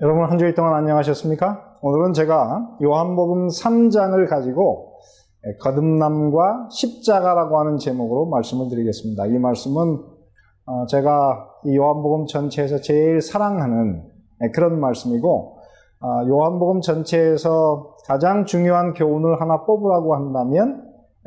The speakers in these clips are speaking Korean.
여러분 한 주일 동안 안녕하셨습니까? 오늘은 제가 요한복음 3장을 가지고 거듭남과 십자가라고 하는 제목으로 말씀을 드리겠습니다. 이 말씀은 제가 이 요한복음 전체에서 제일 사랑하는 그런 말씀이고, 요한복음 전체에서 가장 중요한 교훈을 하나 뽑으라고 한다면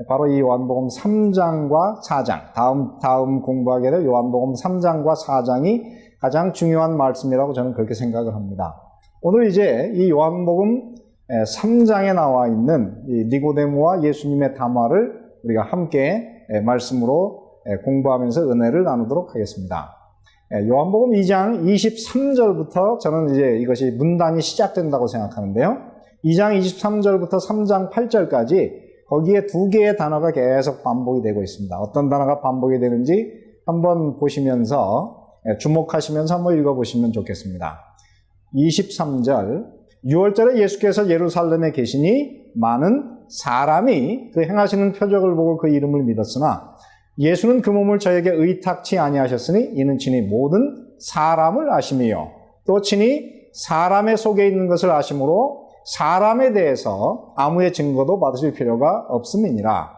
바로 이 요한복음 3장과 4장, 다음 공부하게 될 요한복음 3장과 4장이 가장 중요한 말씀이라고 저는 그렇게 생각을 합니다. 오늘 이제 이 요한복음 3장에 나와 있는 이 니고데모와 예수님의 담화를 우리가 함께 말씀으로 공부하면서 은혜를 나누도록 하겠습니다. 요한복음 2장 23절부터 저는 이제 이것이 문단이 시작된다고 생각하는데요. 2장 23절부터 3장 8절까지 거기에 두 개의 단어가 계속 반복이 되고 있습니다. 어떤 단어가 반복이 되는지 한번 보시면서 주목하시면서 한번 읽어보시면 좋겠습니다. 23절, 6월절에 예수께서 예루살렘에 계시니 많은 사람이 그 행하시는 표적을 보고 그 이름을 믿었으나 예수는 그 몸을 저에게 의탁치 아니하셨으니 이는 친히 모든 사람을 아심이요 또 친히 사람의 속에 있는 것을 아심으로 사람에 대해서 아무의 증거도 받으실 필요가 없음이니라.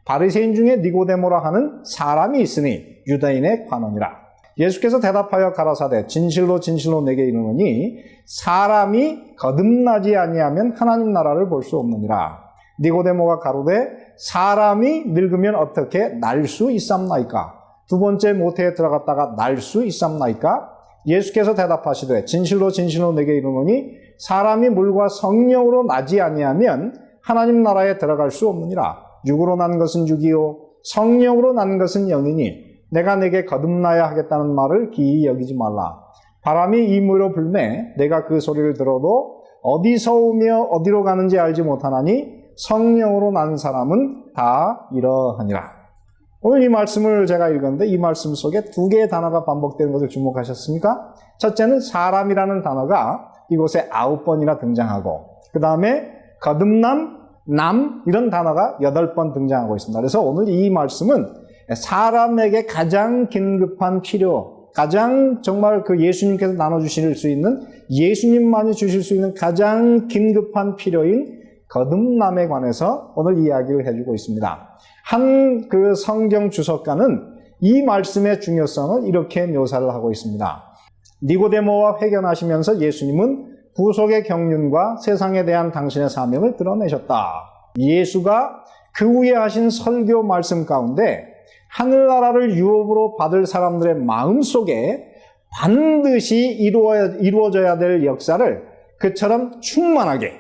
바리새인 중에 니고데모라 하는 사람이 있으니 유다인의 관원이라. 예수께서 대답하여 가라사대 진실로 진실로 내게 이르노니 사람이 거듭나지 아니하면 하나님 나라를 볼 수 없느니라. 니고데모가 가로되 사람이 늙으면 어떻게 날 수 있삼나이까? 두 번째 모태에 들어갔다가 날 수 있삼나이까? 예수께서 대답하시되 진실로 진실로 내게 이르노니 사람이 물과 성령으로 나지 아니하면 하나님 나라에 들어갈 수 없느니라. 육으로 난 것은 육이요 성령으로 난 것은 영이니 내가 내게 거듭나야 하겠다는 말을 기이 여기지 말라. 바람이 이무로 불매 내가 그 소리를 들어도 어디서 오며 어디로 가는지 알지 못하나니 성령으로 난 사람은 다 이러하니라. 오늘 이 말씀을 제가 읽었는데 이 말씀 속에 두 개의 단어가 반복되는 것을 주목하셨습니까? 첫째는 사람이라는 단어가 이곳에 9번이나 등장하고 그 다음에 거듭남, 남 이런 단어가 8번 등장하고 있습니다. 그래서 오늘 이 말씀은 사람에게 가장 긴급한 필요, 가장 정말 그 예수님께서 나눠주실 수 있는, 예수님만이 주실 수 있는 가장 긴급한 필요인 거듭남에 관해서 오늘 이야기를 해주고 있습니다. 한 그 성경 주석가는 이 말씀의 중요성을 이렇게 묘사를 하고 있습니다. 니고데모와 회견하시면서 예수님은 구속의 경륜과 세상에 대한 당신의 사명을 드러내셨다. 예수가 그 후에 하신 설교 말씀 가운데 하늘나라를 유업으로 받을 사람들의 마음속에 반드시 이루어져야 될 역사를 그처럼 충만하게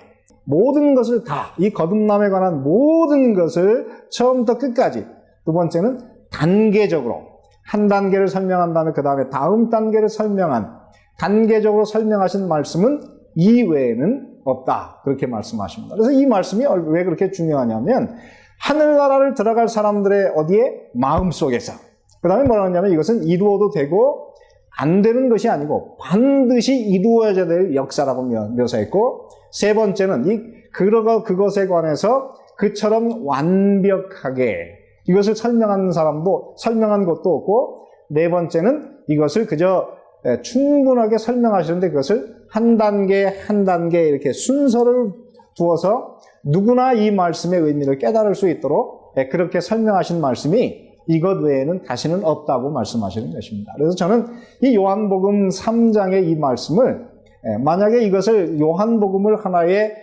모든 것을 다, 이 거듭남에 관한 모든 것을 처음부터 끝까지, 두 번째는 단계적으로 한 단계를 설명한 다음에 그 다음에 다음 단계를 단계적으로 설명하신 말씀은 이 외에는 없다. 그렇게 말씀하십니다. 그래서 이 말씀이 왜 그렇게 중요하냐면 하늘나라를 들어갈 사람들의 어디에? 마음속에서. 그 다음에 뭐라고 하냐면 이것은 이루어도 되고 안 되는 것이 아니고 반드시 이루어져야 될 역사라고 묘사했고, 세 번째는 그것에 관해서 그처럼 완벽하게 이것을 설명한 것도 없고, 네 번째는 이것을 그저 충분하게 설명하시는데 그것을 한 단계 한 단계 이렇게 순서를 두어서 누구나 이 말씀의 의미를 깨달을 수 있도록 그렇게 설명하신 말씀이 이것 외에는 다시는 없다고 말씀하시는 것입니다. 그래서 저는 이 요한복음 3장의 이 말씀을 만약에 이것을 요한복음을 하나의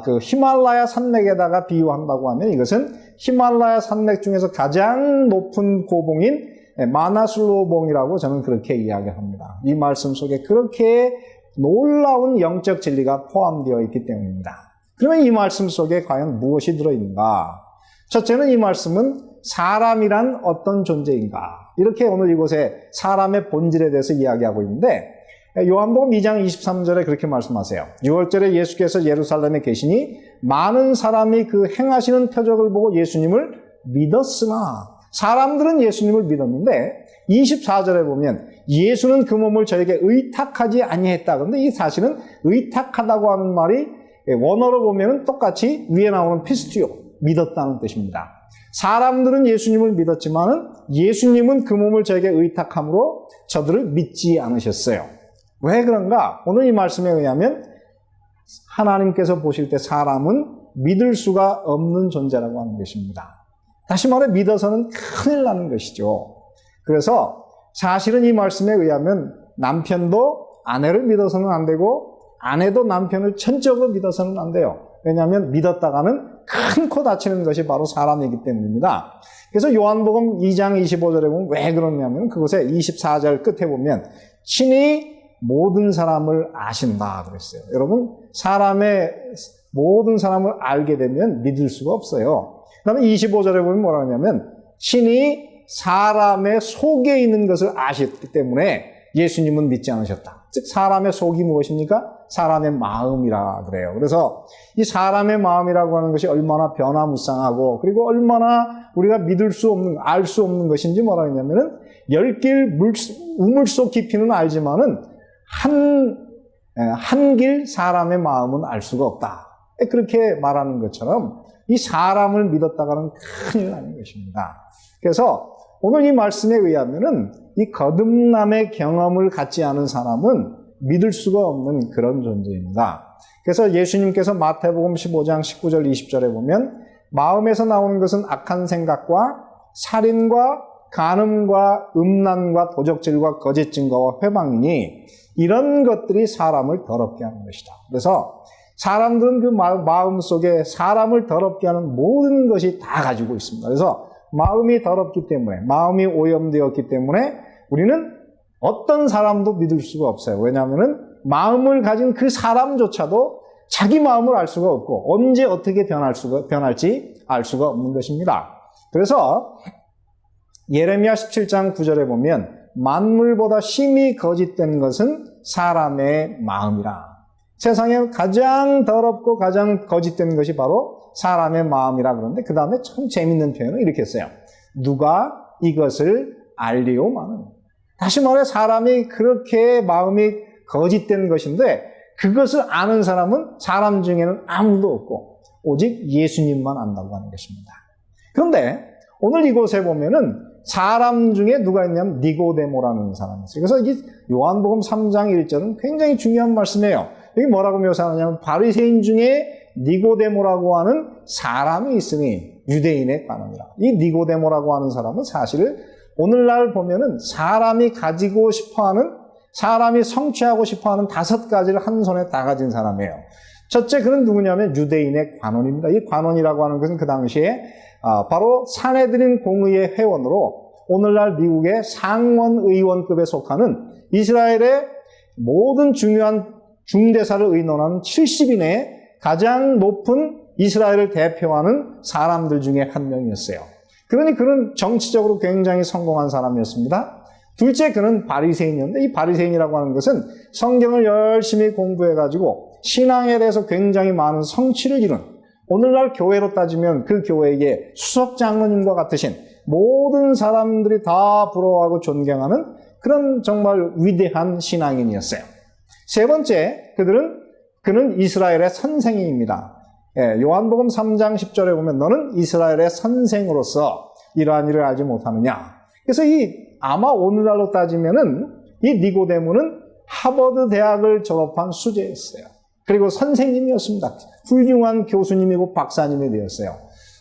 그 히말라야 산맥에다가 비유한다고 하면 이것은 히말라야 산맥 중에서 가장 높은 고봉인 마나슬로봉이라고 저는 그렇게 이야기합니다. 이 말씀 속에 그렇게 놀라운 영적 진리가 포함되어 있기 때문입니다. 그러면 이 말씀 속에 과연 무엇이 들어있는가? 첫째는 이 말씀은 사람이란 어떤 존재인가? 이렇게 오늘 이곳에 사람의 본질에 대해서 이야기하고 있는데 요한복음 2장 23절에 그렇게 말씀하세요. 6월절에 예수께서 예루살렘에 계시니 많은 사람이 그 행하시는 표적을 보고 예수님을 믿었으나, 사람들은 예수님을 믿었는데 24절에 보면 예수는 그 몸을 저에게 의탁하지 아니했다. 그런데 이 사실은 의탁하다고 하는 말이 원어로 보면 똑같이 위에 나오는 피스티오, 믿었다는 뜻입니다. 사람들은 예수님을 믿었지만은 예수님은 그 몸을 저에게 의탁함으로 저들을 믿지 않으셨어요. 왜 그런가? 오늘 이 말씀에 의하면 하나님께서 보실 때 사람은 믿을 수가 없는 존재라고 하는 것입니다. 다시 말해 믿어서는 큰일 나는 것이죠. 그래서 사실은 이 말씀에 의하면 남편도 아내를 믿어서는 안 되고 아내도 남편을 전적으로 믿어서는 안 돼요. 왜냐하면 믿었다가는 큰 코 다치는 것이 바로 사람이기 때문입니다. 그래서 요한복음 2장 25절에 보면 왜 그러냐면 그곳에 24절 끝에 보면 친히 모든 사람을 아신다 그랬어요. 여러분 모든 사람을 알게 되면 믿을 수가 없어요. 그 다음에 25절에 보면 뭐라 하냐면 친히 사람의 속에 있는 것을 아셨기 때문에 예수님은 믿지 않으셨다. 즉 사람의 속이 무엇입니까? 사람의 마음이라 그래요. 그래서 이 사람의 마음이라고 하는 것이 얼마나 변화무쌍하고 그리고 얼마나 우리가 믿을 수 없는, 알 수 없는 것인지 뭐라 했냐면은 10길 우물속 깊이는 알지만은 한 길 사람의 마음은 알 수가 없다. 그렇게 말하는 것처럼 이 사람을 믿었다가는 큰일 나는 것입니다. 그래서 오늘 이 말씀에 의하면은 이 거듭남의 경험을 갖지 않은 사람은 믿을 수가 없는 그런 존재입니다. 그래서 예수님께서 마태복음 15장 19절 20절에 보면 마음에서 나오는 것은 악한 생각과 살인과 간음과 음란과 도적질과 거짓 증거와 회방이니 이런 것들이 사람을 더럽게 하는 것이다. 그래서 사람들은 그 마음 속에 사람을 더럽게 하는 모든 것이 다 가지고 있습니다. 그래서 마음이 더럽기 때문에, 마음이 오염되었기 때문에 우리는 어떤 사람도 믿을 수가 없어요. 왜냐하면 마음을 가진 그 사람조차도 자기 마음을 알 수가 없고 언제 어떻게 변할지 알 수가 없는 것입니다. 그래서 예레미야 17장 9절에 보면 만물보다 심히 거짓된 것은 사람의 마음이라. 세상에 가장 더럽고 가장 거짓된 것이 바로 사람의 마음이라 그러는데 그 다음에 참 재밌는 표현을 이렇게 했어요. 누가 이것을 알리오마는. 다시 말해 사람이 그렇게 마음이 거짓된 것인데 그것을 아는 사람은 사람 중에는 아무도 없고 오직 예수님만 안다고 하는 것입니다. 그런데 오늘 이곳에 보면은 사람 중에 누가 있냐면 니고데모라는 사람이 있어요. 그래서 이 요한복음 3장 1절은 굉장히 중요한 말씀이에요. 여기 뭐라고 묘사하냐면 바리새인 중에 니고데모라고 하는 사람이 있으니 유대인의 관원이라. 이 니고데모라고 하는 사람은 사실 오늘날 보면은 사람이 가지고 싶어하는, 사람이 성취하고 싶어하는 5가지를 한 손에 다 가진 사람이에요. 첫째 그는 누구냐면 유대인의 관원입니다. 이 관원이라고 하는 것은 그 당시에 바로 사내들인 공의회 회원으로 오늘날 미국의 상원 의원급에 속하는 이스라엘의 모든 중요한 중대사를 의논하는 70인의 가장 높은 이스라엘을 대표하는 사람들 중에 한 명이었어요. 그러니 그는 정치적으로 굉장히 성공한 사람이었습니다. 둘째 그는 바리새인이었는데 이 바리새인이라고 하는 것은 성경을 열심히 공부해가지고 신앙에 대해서 굉장히 많은 성취를 이룬 오늘날 교회로 따지면 그 교회의 수석 장로님과 같으신 모든 사람들이 다 부러워하고 존경하는 그런 정말 위대한 신앙인이었어요. 세 번째 그는 이스라엘의 선생입니다. 요한복음 3장 10절에 보면 너는 이스라엘의 선생으로서 이러한 일을 알지 못하느냐. 그래서 아마 오늘날로 따지면은 이 니고데모는 하버드 대학을 졸업한 수재였어요. 그리고 선생님이었습니다. 훌륭한 교수님이고 박사님이 되었어요.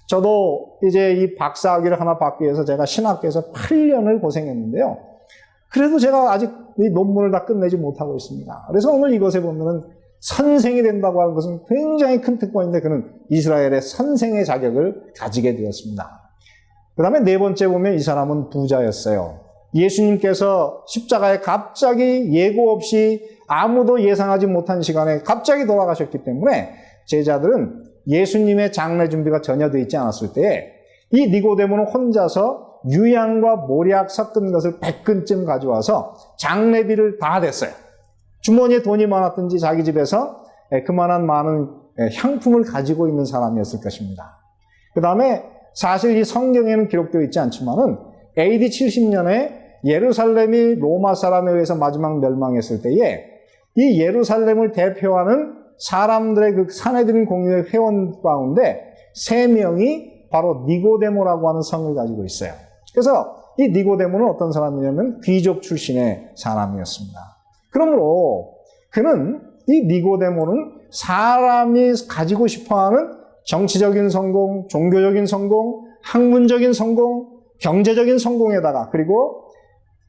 저도 이제 이 박사학위를 하나 받기 위해서 제가 신학교에서 8년을 고생했는데요. 그래도 제가 아직 이 논문을 다 끝내지 못하고 있습니다. 그래서 오늘 이것에 보면은 선생이 된다고 하는 것은 굉장히 큰 특권인데 그는 이스라엘의 선생의 자격을 가지게 되었습니다. 그 다음에 네 번째 보면 이 사람은 부자였어요. 예수님께서 십자가에 갑자기 예고 없이 아무도 예상하지 못한 시간에 갑자기 돌아가셨기 때문에 제자들은 예수님의 장례 준비가 전혀 되어 있지 않았을 때에 이 니고데모는 혼자서 유향과 모략 섞은 것을 100근쯤 가져와서 장례비를 다 댔어요. 주머니에 돈이 많았든지 자기 집에서 그만한 많은 향품을 가지고 있는 사람이었을 것입니다. 그 다음에 사실 이 성경에는 기록되어 있지 않지만은 AD 70년에 예루살렘이 로마 사람에 의해서 마지막 멸망했을 때에 이 예루살렘을 대표하는 사람들의 그 사내들인 공유의 회원 가운데 3명이 바로 니고데모라고 하는 성을 가지고 있어요. 그래서 이 니고데모는 어떤 사람이냐면 귀족 출신의 사람이었습니다. 그러므로 그는, 이 니고데모는 사람이 가지고 싶어하는 정치적인 성공, 종교적인 성공, 학문적인 성공, 경제적인 성공에다가 그리고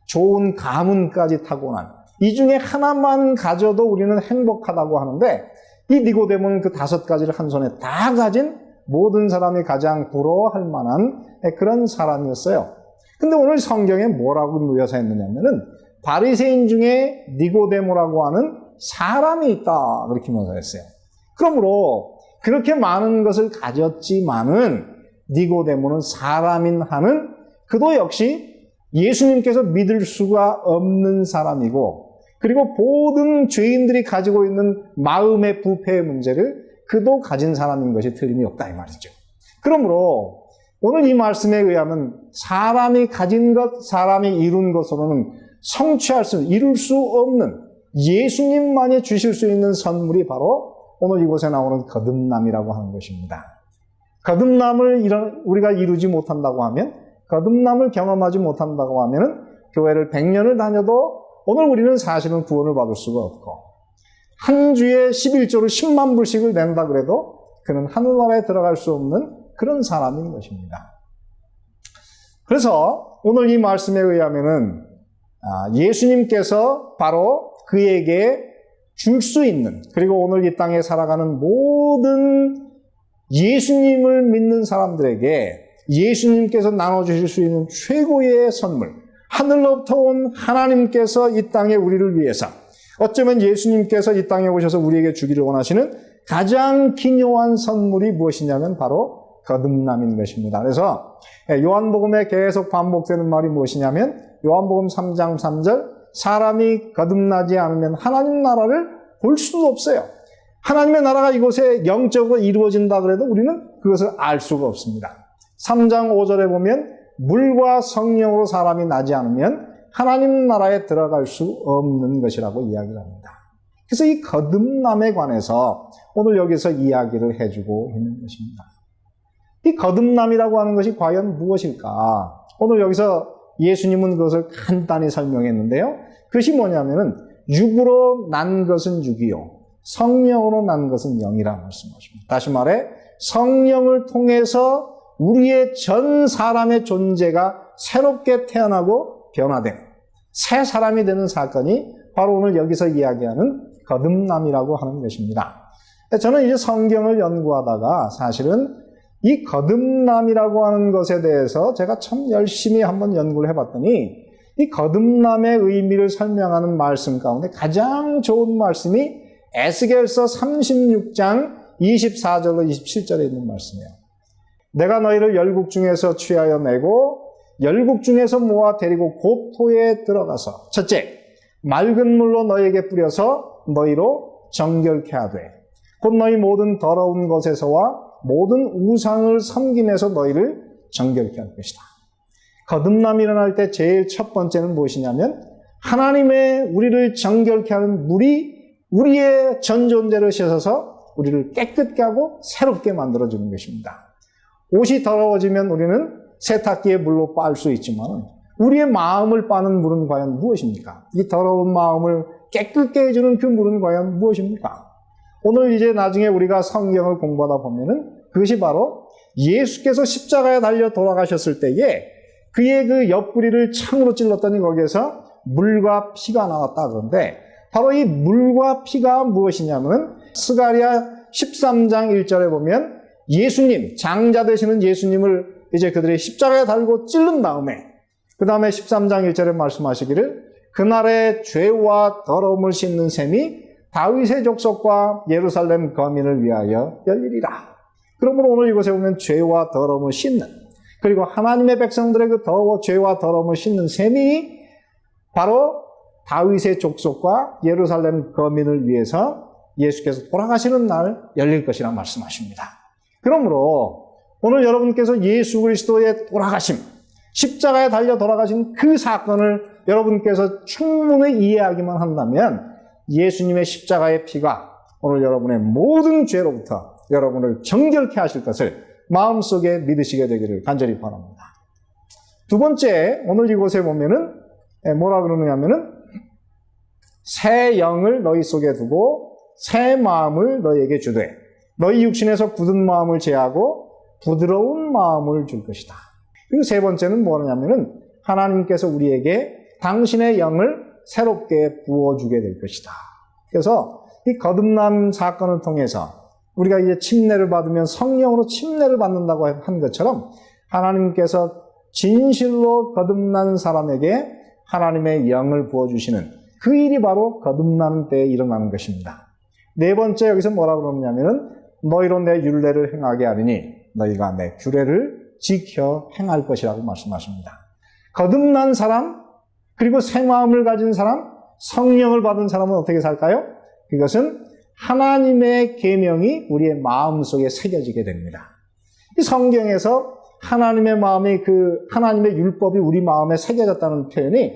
좋은 가문까지 타고난 이 중에 하나만 가져도 우리는 행복하다고 하는데, 이 니고데모는 그 5가지를 한 손에 다 가진 모든 사람이 가장 부러워할 만한 그런 사람이었어요. 근데 오늘 성경에 뭐라고 묘사했느냐면은 바리새인 중에 니고데모라고 하는 사람이 있다, 그렇게 묘사했어요. 그러므로 그렇게 많은 것을 가졌지만은 니고데모는 사람인 한은 그도 역시 예수님께서 믿을 수가 없는 사람이고, 그리고 모든 죄인들이 가지고 있는 마음의 부패의 문제를 그도 가진 사람인 것이 틀림이 없다, 이 말이죠. 그러므로 오늘 이 말씀에 의하면 사람이 가진 것, 사람이 이룬 것으로는 이룰 수 없는 예수님만이 주실 수 있는 선물이 바로 오늘 이곳에 나오는 거듭남이라고 하는 것입니다. 거듭남을 우리가 이루지 못한다고 하면, 거듭남을 경험하지 못한다고 하면 교회를 100년을 다녀도 오늘 우리는 사실은 구원을 받을 수가 없고, 한 주에 11조를 10만 불씩을 낸다 그래도 그는 하늘나라에 들어갈 수 없는 그런 사람인 것입니다. 그래서 오늘 이 말씀에 의하면은 예수님께서 바로 그에게 줄 수 있는, 그리고 오늘 이 땅에 살아가는 모든 예수님을 믿는 사람들에게 예수님께서 나눠주실 수 있는 최고의 선물, 하늘로부터 온 하나님께서 이 땅에 우리를 위해서, 어쩌면 예수님께서 이 땅에 오셔서 우리에게 주기를 원하시는 가장 기묘한 선물이 무엇이냐면 바로 거듭남인 것입니다. 그래서 요한복음에 계속 반복되는 말이 무엇이냐면, 요한복음 3장 3절, 사람이 거듭나지 않으면 하나님 나라를 볼 수도 없어요. 하나님의 나라가 이곳에 영적으로 이루어진다 그래도 우리는 그것을 알 수가 없습니다. 3장 5절에 보면 물과 성령으로 사람이 나지 않으면 하나님 나라에 들어갈 수 없는 것이라고 이야기를 합니다. 그래서 이 거듭남에 관해서 오늘 여기서 이야기를 해주고 있는 것입니다. 이 거듭남이라고 하는 것이 과연 무엇일까? 오늘 여기서 예수님은 그것을 간단히 설명했는데요. 그것이 뭐냐면은 육으로 난 것은 육이요, 성령으로 난 것은 영이라 말씀하십니다. 다시 말해 성령을 통해서 우리의 전 사람의 존재가 새롭게 태어나고 변화된 새 사람이 되는 사건이 바로 오늘 여기서 이야기하는 거듭남이라고 하는 것입니다. 저는 이제 성경을 연구하다가 사실은 이 거듭남이라고 하는 것에 대해서 제가 참 열심히 한번 연구를 해봤더니, 이 거듭남의 의미를 설명하는 말씀 가운데 가장 좋은 말씀이 에스겔서 36장 24절로 27절에 있는 말씀이에요. 내가 너희를 열국 중에서 취하여 내고 열국 중에서 모아 데리고 고토에 들어가서 첫째, 맑은 물로 너희에게 뿌려서 너희로 정결케 하되 곧 너희 모든 더러운 것에서와 모든 우상을 섬김에서 너희를 정결케 할 것이다. 거듭남이 일어날 때 제일 첫 번째는 무엇이냐면 하나님의 우리를 정결케 하는 물이 우리의 전 존재를 씻어서 우리를 깨끗게 하고 새롭게 만들어주는 것입니다. 옷이 더러워지면 우리는 세탁기에 물로 빨 수 있지만 우리의 마음을 빠는 물은 과연 무엇입니까? 이 더러운 마음을 깨끗게 해주는 그 물은 과연 무엇입니까? 오늘 이제 나중에 우리가 성경을 공부하다 보면은 그것이 바로 예수께서 십자가에 달려 돌아가셨을 때에 그의 그 옆구리를 창으로 찔렀더니 거기에서 물과 피가 나왔다 그런데, 바로 이 물과 피가 무엇이냐면 스가랴 13장 1절에 보면 예수님, 장자 되시는 예수님을 이제 그들이 십자가에 달고 찔른 다음에 그 다음에 13장 1절에 말씀하시기를 그날의 죄와 더러움을 씻는 셈이 다윗의 족속과 예루살렘 거민을 위하여 열리리라. 그러므로 오늘 이곳에 보면 죄와 더러움을 씻는, 그리고 하나님의 백성들의 그 죄와 더러움을 씻는 셈이 바로 다윗의 족속과 예루살렘 거민을 위해서 예수께서 돌아가시는 날 열릴 것이라 말씀하십니다. 그러므로 오늘 여러분께서 예수 그리스도의 돌아가심, 십자가에 달려 돌아가신 그 사건을 여러분께서 충분히 이해하기만 한다면 예수님의 십자가의 피가 오늘 여러분의 모든 죄로부터 여러분을 정결케 하실 것을 마음속에 믿으시게 되기를 간절히 바랍니다. 두 번째, 오늘 이곳에 보면은 뭐라 그러느냐면은 새 영을 너희 속에 두고 새 마음을 너희에게 주되 너희 육신에서 굳은 마음을 제하고 부드러운 마음을 줄 것이다. 그리고 세 번째는 뭐냐면은 하나님께서 우리에게 당신의 영을 새롭게 부어주게 될 것이다. 그래서 이 거듭남 사건을 통해서 우리가 이제 침례를 받으면 성령으로 침례를 받는다고 한 것처럼 하나님께서 진실로 거듭난 사람에게 하나님의 영을 부어주시는 그 일이 바로 거듭나는 때에 일어나는 것입니다. 네 번째 여기서 뭐라고 그러냐면은 너희로 내 율례를 행하게 하리니 너희가 내 규례를 지켜 행할 것이라고 말씀하십니다. 거듭난 사람 그리고 새 마음을 가진 사람 성령을 받은 사람은 어떻게 살까요? 그것은 하나님의 계명이 우리의 마음속에 새겨지게 됩니다. 이 성경에서 하나님의 마음이 하나님의 율법이 우리 마음에 새겨졌다는 표현이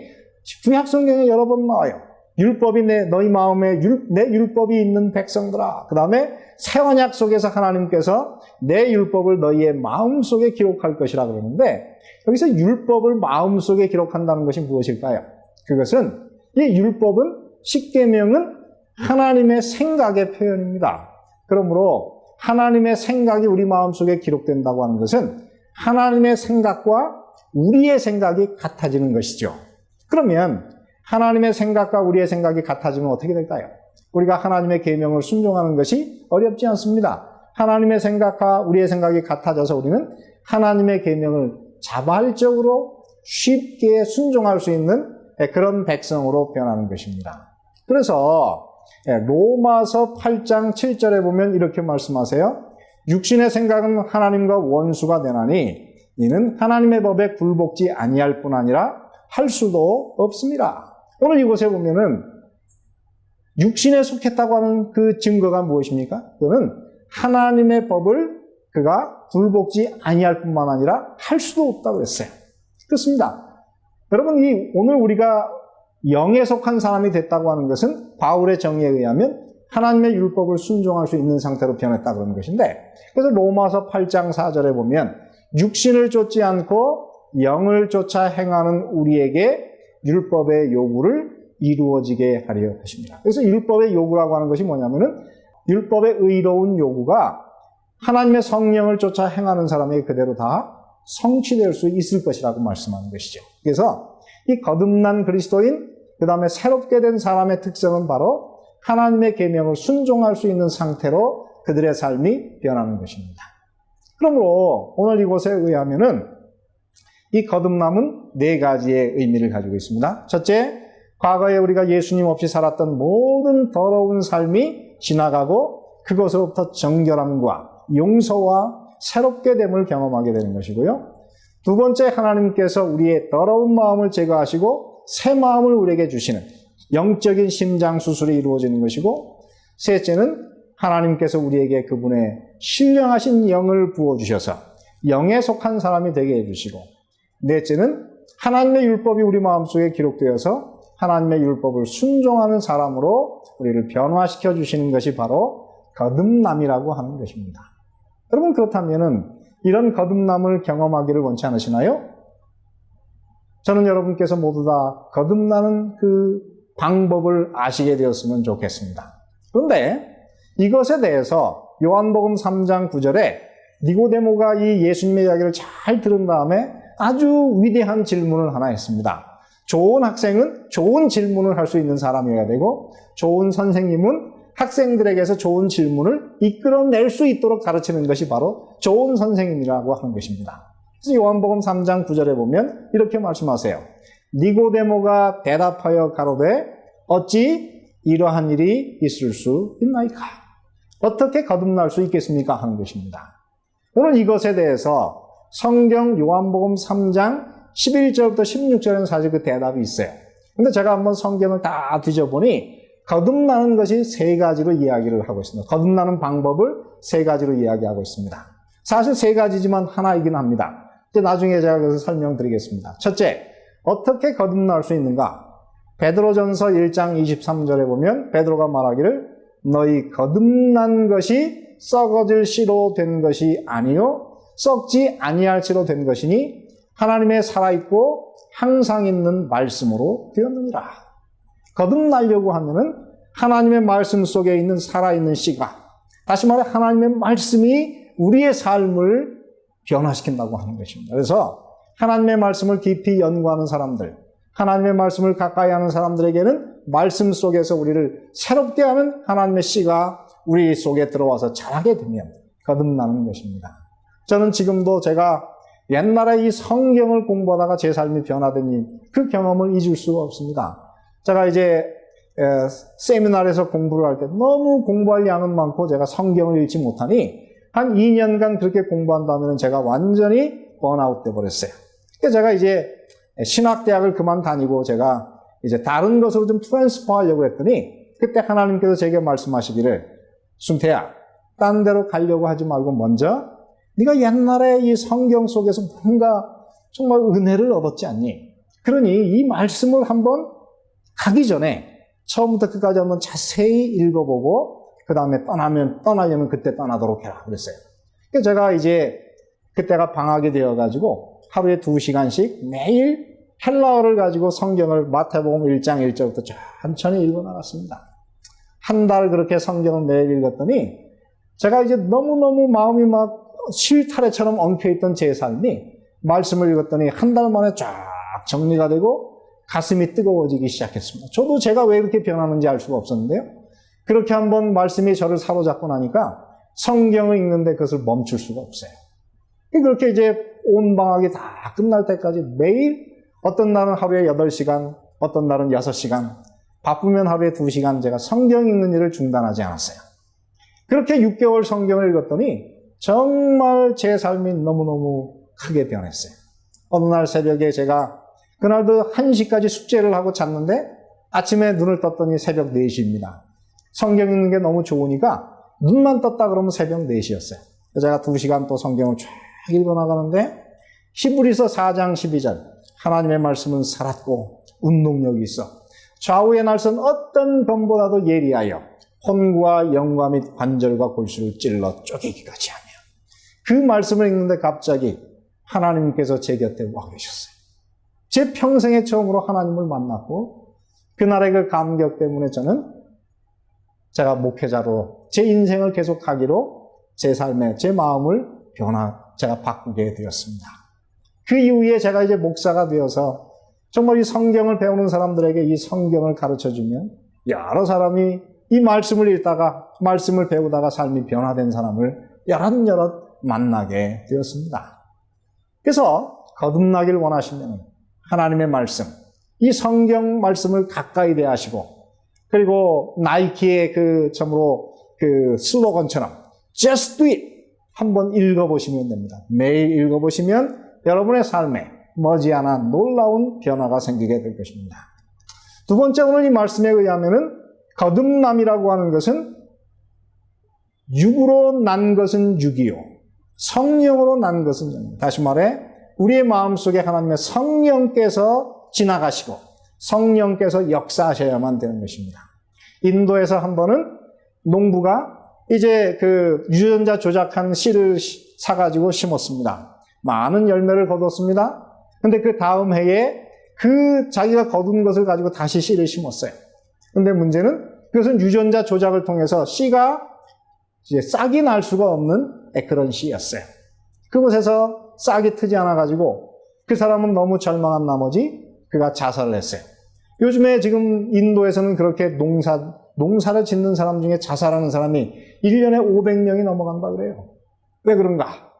구약 성경에 여러 번 나와요. 율법이 너희 마음에 내 율법이 있는 백성들아. 그 다음에 새 언약 속에서 하나님께서 내 율법을 너희의 마음속에 기록할 것이라 그러는데 여기서 율법을 마음속에 기록한다는 것이 무엇일까요? 그것은 이 율법은 십계명은 하나님의 생각의 표현입니다. 그러므로 하나님의 생각이 우리 마음속에 기록된다고 하는 것은 하나님의 생각과 우리의 생각이 같아지는 것이죠. 그러면 하나님의 생각과 우리의 생각이 같아지면 어떻게 될까요? 우리가 하나님의 계명을 순종하는 것이 어렵지 않습니다. 하나님의 생각과 우리의 생각이 같아져서 우리는 하나님의 계명을 자발적으로 쉽게 순종할 수 있는 그런 백성으로 변하는 것입니다. 그래서 로마서 8장 7절에 보면 이렇게 말씀하세요. 육신의 생각은 하나님과 원수가 되나니 이는 하나님의 법에 굴복지 아니할 뿐 아니라 할 수도 없습니다. 오늘 이곳에 보면은 육신에 속했다고 하는 그 증거가 무엇입니까? 그거는 하나님의 법을 그가 굴복지 아니할 뿐만 아니라 할 수도 없다고 했어요. 그렇습니다. 여러분, 오늘 우리가 영에 속한 사람이 됐다고 하는 것은 바울의 정의에 의하면 하나님의 율법을 순종할 수 있는 상태로 변했다 그런 것인데, 그래서 로마서 8장 4절에 보면 육신을 쫓지 않고 영을 쫓아 행하는 우리에게 율법의 요구를 이루어지게 하려 하십니다. 그래서 율법의 요구라고 하는 것이 뭐냐면은 율법의 의로운 요구가 하나님의 성령을 쫓아 행하는 사람에게 그대로 다 성취될 수 있을 것이라고 말씀하는 것이죠. 그래서 이 거듭난 그리스도인, 그 다음에 새롭게 된 사람의 특성은 바로 하나님의 계명을 순종할 수 있는 상태로 그들의 삶이 변하는 것입니다. 그러므로 오늘 이곳에 의하면은 이 거듭남은 네 가지의 의미를 가지고 있습니다. 첫째, 과거에 우리가 예수님 없이 살았던 모든 더러운 삶이 지나가고 그것으로부터 정결함과 용서와 새롭게 됨을 경험하게 되는 것이고요. 두 번째, 하나님께서 우리의 더러운 마음을 제거하시고 새 마음을 우리에게 주시는 영적인 심장 수술이 이루어지는 것이고, 셋째는 하나님께서 우리에게 그분의 신령하신 영을 부어주셔서 영에 속한 사람이 되게 해주시고, 넷째는 하나님의 율법이 우리 마음속에 기록되어서 하나님의 율법을 순종하는 사람으로 우리를 변화시켜 주시는 것이 바로 거듭남이라고 하는 것입니다. 여러분, 그렇다면은 이런 거듭남을 경험하기를 원치 않으시나요? 저는 여러분께서 모두 다 거듭나는 그 방법을 아시게 되었으면 좋겠습니다. 그런데 이것에 대해서 요한복음 3장 9절에 니고데모가 이 예수님의 이야기를 잘 들은 다음에 아주 위대한 질문을 하나 했습니다. 좋은 학생은 좋은 질문을 할 수 있는 사람이어야 되고, 좋은 선생님은 학생들에게서 좋은 질문을 이끌어낼 수 있도록 가르치는 것이 바로 좋은 선생님이라고 하는 것입니다. 그래서 요한복음 3장 9절에 보면 이렇게 말씀하세요. 니고데모가 대답하여 가로되 어찌 이러한 일이 있을 수 있나이까? 어떻게 거듭날 수 있겠습니까? 하는 것입니다. 오늘 이것에 대해서 성경 요한복음 3장 11절부터 16절에는 사실 그 대답이 있어요. 근데 제가 한번 성경을 다 뒤져보니 거듭나는 것이 세 가지로 이야기를 하고 있습니다. 거듭나는 방법을 세 가지로 이야기하고 있습니다. 사실 세 가지지만 하나이긴 합니다. 나중에 제가 그것을 설명드리겠습니다. 첫째, 어떻게 거듭날 수 있는가? 베드로전서 1장 23절에 보면 베드로가 말하기를 너희 거듭난 것이 썩어질 씨로 된 것이 아니요 썩지 아니할 씨로 된 것이니 하나님의 살아있고 항상 있는 말씀으로 되었느니라. 거듭나려고 하면은 하나님의 말씀 속에 있는 살아있는 씨가, 다시 말해 하나님의 말씀이 우리의 삶을 변화시킨다고 하는 것입니다. 그래서 하나님의 말씀을 깊이 연구하는 사람들, 하나님의 말씀을 가까이 하는 사람들에게는 말씀 속에서 우리를 새롭게 하는 하나님의 씨가 우리 속에 들어와서 자라게 되면 거듭나는 것입니다. 저는 지금도 제가 옛날에 이 성경을 공부하다가 제 삶이 변화된 그 경험을 잊을 수가 없습니다. 제가 이제 세미나에서 공부를 할 때 너무 공부할 양은 많고 제가 성경을 읽지 못하니 한 2년간 그렇게 공부한 다음에는 제가 완전히 번아웃 돼 버렸어요. 그래서 제가 이제 신학대학을 그만 다니고 제가 이제 다른 것으로 좀 트랜스퍼 하려고 했더니 그때 하나님께서 제게 말씀하시기를, 순태야, 딴 데로 가려고 하지 말고 먼저 네가 옛날에 이 성경 속에서 뭔가 정말 은혜를 얻었지 않니? 그러니 이 말씀을 한번 가기 전에 처음부터 끝까지 한번 자세히 읽어보고 그 다음에 떠나려면 그때 떠나도록 해라 그랬어요. 그래서 제가 이제 그때가 방학이 되어가지고 하루에 2시간씩 매일 헬라어를 가지고 성경을 마태복음 1장 1절부터 천천히 읽어나갔습니다. 한 달 그렇게 성경을 매일 읽었더니 제가 이제 너무너무 마음이 막 실타래처럼 엉켜있던 제 삶이 말씀을 읽었더니 한 달 만에 쫙 정리가 되고 가슴이 뜨거워지기 시작했습니다. 저도 제가 왜 그렇게 변하는지 알 수가 없었는데요. 그렇게 한번 말씀이 저를 사로잡고 나니까 성경을 읽는데 그것을 멈출 수가 없어요. 그렇게 이제 온 방학이 다 끝날 때까지 매일 어떤 날은 하루에 8시간, 어떤 날은 6시간, 바쁘면 하루에 2시간 제가 성경 읽는 일을 중단하지 않았어요. 그렇게 6개월 성경을 읽었더니 정말 제 삶이 너무너무 크게 변했어요. 어느 날 새벽에 제가 그날도 1시까지 숙제를 하고 잤는데 아침에 눈을 떴더니 새벽 4시입니다. 성경 읽는 게 너무 좋으니까 눈만 떴다 그러면 새벽 4시였어요. 제가 2시간 또 성경을 쫙 읽어나가는데 히브리서 4장 12절, 하나님의 말씀은 살았고 운동력이 있어 좌우의 날선 어떤 검보다도 예리하여 혼과 영과 및 관절과 골수를 찔러 쪼개기까지 하며, 그 말씀을 읽는데 갑자기 하나님께서 제 곁에 와 계셨어요. 제 평생에 처음으로 하나님을 만났고 그날의 그 감격 때문에 저는 제가 목회자로 제 인생을 계속 하기로 제 삶에 제 마음을 제가 바꾸게 되었습니다. 그 이후에 제가 이제 목사가 되어서 정말 이 성경을 배우는 사람들에게 이 성경을 가르쳐주면 여러 사람이 이 말씀을 읽다가 말씀을 배우다가 삶이 변화된 사람을 여럿여럿 만나게 되었습니다. 그래서 거듭나길 원하시면 하나님의 말씀, 이 성경 말씀을 가까이 대하시고, 그리고 나이키의 참으로 슬로건처럼 Just do it! 한번 읽어보시면 됩니다. 매일 읽어보시면 여러분의 삶에 머지않아 놀라운 변화가 생기게 될 것입니다. 두 번째, 오늘 이 말씀에 의하면은 거듭남이라고 하는 것은 육으로 난 것은 육이요, 성령으로 난 것은 영. 다시 말해 우리의 마음속에 하나님의 성령께서 지나가시고 성령께서 역사하셔야만 되는 것입니다. 인도에서 한 번은 농부가 이제 유전자 조작한 씨를 사가지고 심었습니다. 많은 열매를 거뒀습니다. 근데 그 다음 해에 자기가 거둔 것을 가지고 다시 씨를 심었어요. 근데 문제는 그것은 유전자 조작을 통해서 씨가 이제 싹이 날 수가 없는 그런 씨였어요. 그곳에서 싹이 트지 않아가지고 그 사람은 너무 절망한 나머지 그가 자살을 했어요. 요즘에 지금 인도에서는 그렇게 농사를 짓는 사람 중에 자살하는 사람이 1년에 500명이 넘어간다 그래요. 왜 그런가?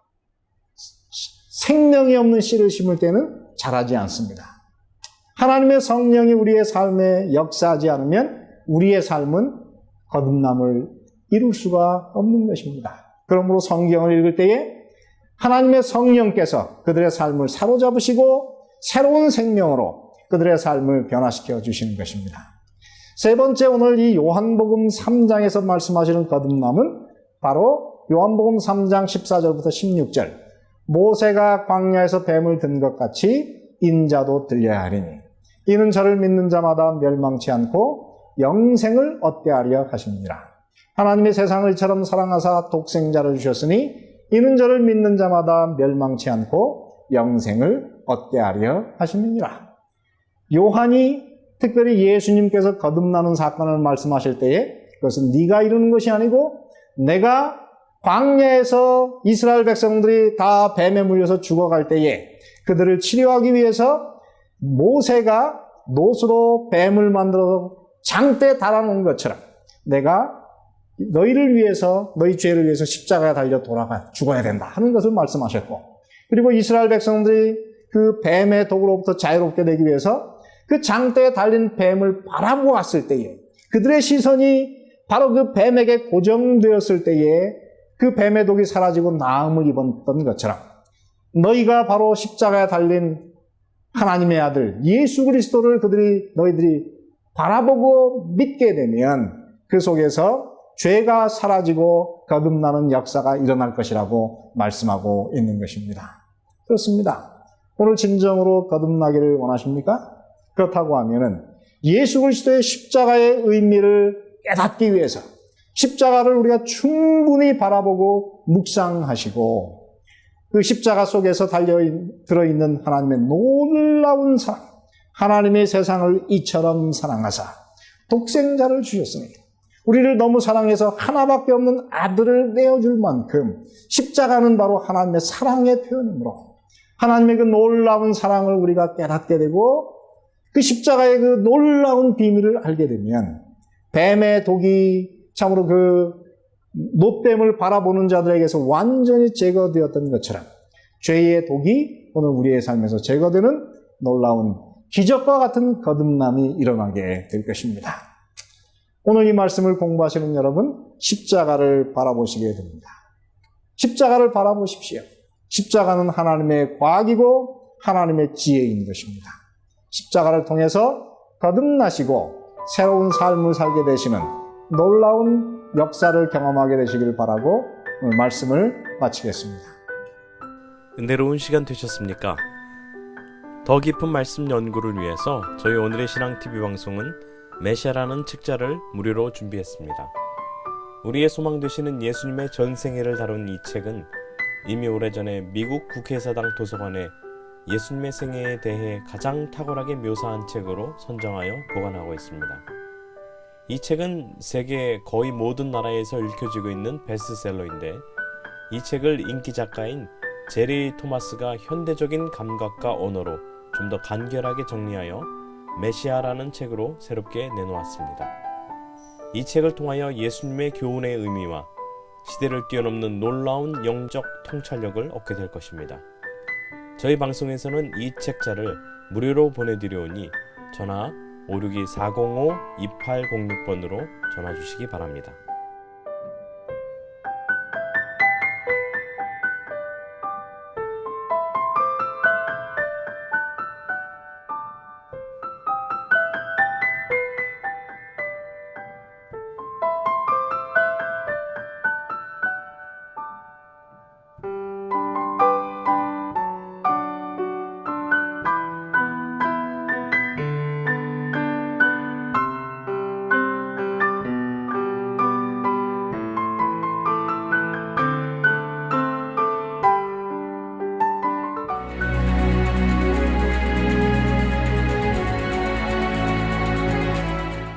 생명이 없는 씨를 심을 때는 자라지 않습니다. 하나님의 성령이 우리의 삶에 역사하지 않으면 우리의 삶은 거듭남을 이룰 수가 없는 것입니다. 그러므로 성경을 읽을 때에 하나님의 성령께서 그들의 삶을 사로잡으시고 새로운 생명으로 그들의 삶을 변화시켜 주시는 것입니다. 세 번째, 오늘 이 요한복음 3장에서 말씀하시는 거듭남은 바로 요한복음 3장 14절부터 16절, 모세가 광야에서 뱀을 든 것 같이 인자도 들려야 하리니 이는 저를 믿는 자마다 멸망치 않고 영생을 얻게 하려 하십니다. 하나님의 세상을 이처럼 사랑하사 독생자를 주셨으니 이는 저를 믿는 자마다 멸망치 않고 영생을 얻게 하려 하심이니라. 요한이 특별히 예수님께서 거듭나는 사건을 말씀하실 때에 그것은 네가 이루는 것이 아니고 내가 광야에서 이스라엘 백성들이 다 뱀에 물려서 죽어갈 때에 그들을 치료하기 위해서 모세가 노수로 뱀을 만들어서 장대에 달아놓은 것처럼 내가 너희를 위해서 너희 죄를 위해서 십자가에 달려 돌아가 죽어야 된다 하는 것을 말씀하셨고, 그리고 이스라엘 백성들이 그 뱀의 독으로부터 자유롭게 되기 위해서 그 장대에 달린 뱀을 바라보았을 때에 그들의 시선이 바로 그 뱀에게 고정되었을 때에 그 뱀의 독이 사라지고 나음을 입었던 것처럼 너희가 바로 십자가에 달린 하나님의 아들 예수 그리스도를 너희들이 바라보고 믿게 되면 그 속에서 죄가 사라지고 거듭나는 역사가 일어날 것이라고 말씀하고 있는 것입니다. 그렇습니다. 오늘 진정으로 거듭나기를 원하십니까? 그렇다고 하면은 예수 그리스도의 십자가의 의미를 깨닫기 위해서 십자가를 우리가 충분히 바라보고 묵상하시고 그 십자가 속에서 들어있는 하나님의 놀라운 사랑, 하나님의 세상을 이처럼 사랑하사 독생자를 주셨으니 우리를 너무 사랑해서 하나밖에 없는 아들을 내어줄 만큼 십자가는 바로 하나님의 사랑의 표현이므로 하나님의 그 놀라운 사랑을 우리가 깨닫게 되고 그 십자가의 그 놀라운 비밀을 알게 되면 뱀의 독이 참으로 그 노뱀을 바라보는 자들에게서 완전히 제거되었던 것처럼 죄의 독이 오늘 우리의 삶에서 제거되는 놀라운 기적과 같은 거듭남이 일어나게 될 것입니다. 오늘 이 말씀을 공부하시는 여러분, 십자가를 바라보시게 됩니다. 십자가를 바라보십시오. 십자가는 하나님의 과학이고 하나님의 지혜인 것입니다. 십자가를 통해서 거듭나시고 새로운 삶을 살게 되시는 놀라운 역사를 경험하게 되시길 바라고 오늘 말씀을 마치겠습니다. 은혜로운 시간 되셨습니까? 더 깊은 말씀 연구를 위해서 저희 오늘의 신앙TV 방송은 메시아라는 책자를 무료로 준비했습니다. 우리의 소망 되시는 예수님의 전생애를 다룬 이 책은 이미 오래전에 미국 국회의사당 도서관에 예수님의 생애에 대해 가장 탁월하게 묘사한 책으로 선정하여 보관하고 있습니다. 이 책은 세계 거의 모든 나라에서 읽혀지고 있는 베스트셀러인데 이 책을 인기 작가인 제리 토마스가 현대적인 감각과 언어로 좀 더 간결하게 정리하여 메시아라는 책으로 새롭게 내놓았습니다. 이 책을 통하여 예수님의 교훈의 의미와 시대를 뛰어넘는 놀라운 영적 통찰력을 얻게 될 것입니다. 저희 방송에서는 이 책자를 무료로 보내드려오니 전화 562-405-2806번으로 전화 주시기 바랍니다.